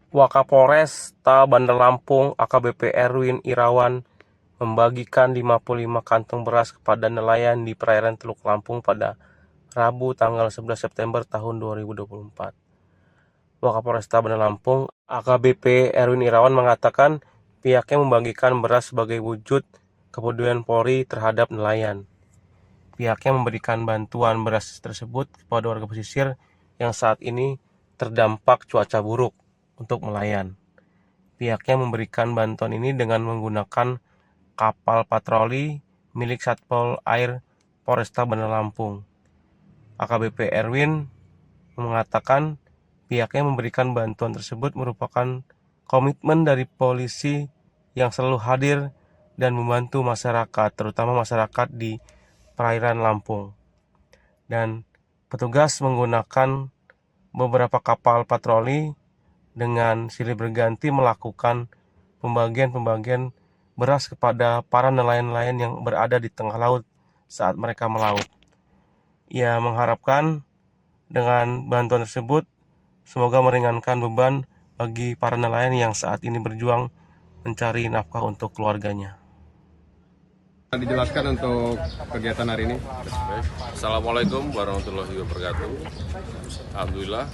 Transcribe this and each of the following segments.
Wakapolresta Bandar Lampung AKBP Erwin Irawan membagikan 55 kantong beras kepada nelayan di perairan Teluk Lampung pada Rabu tanggal 11 September tahun 2024. Wakapolresta Bandar Lampung AKBP Erwin Irawan mengatakan pihaknya membagikan beras sebagai wujud kepedulian Polri terhadap nelayan. Pihaknya memberikan bantuan beras tersebut kepada warga pesisir yang saat ini terdampak cuaca buruk untuk nelayan. Pihaknya memberikan bantuan ini dengan menggunakan kapal patroli milik Satpol Air Polresta Bandar Lampung. AKBP Erwin mengatakan pihaknya memberikan bantuan tersebut merupakan komitmen dari polisi yang selalu hadir dan membantu masyarakat, terutama masyarakat di perairan Lampung. Dan petugas menggunakan beberapa kapal patroli dengan silih berganti melakukan pembagian beras kepada para nelayan-nelayan yang berada di tengah laut saat mereka melaut. Ia mengharapkan dengan bantuan tersebut semoga meringankan beban bagi para nelayan yang saat ini berjuang mencari nafkah untuk keluarganya. Dijelaskan untuk kegiatan hari ini. Baik. Assalamualaikum warahmatullahi wabarakatuh. Alhamdulillah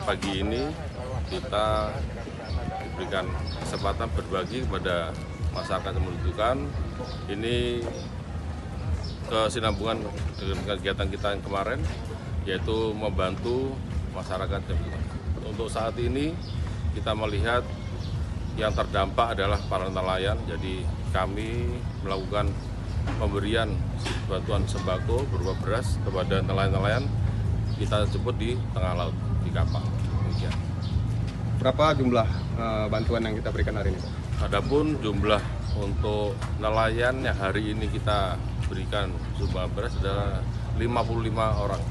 pagi ini kita diberikan kesempatan berbagi kepada masyarakat yang membutuhkan. Ini kesinambungan dengan kegiatan kita yang kemarin, yaitu membantu masyarakat yang membutuhkan. Untuk saat ini kita melihat yang terdampak adalah para nelayan, jadi kami melakukan pemberian bantuan sembako berupa beras kepada nelayan-nelayan kita jemput di tengah laut di kapal. Demikian. Berapa jumlah bantuan yang kita berikan hari ini? Adapun jumlah untuk nelayan yang hari ini kita berikan sumbangan beras adalah 55 orang.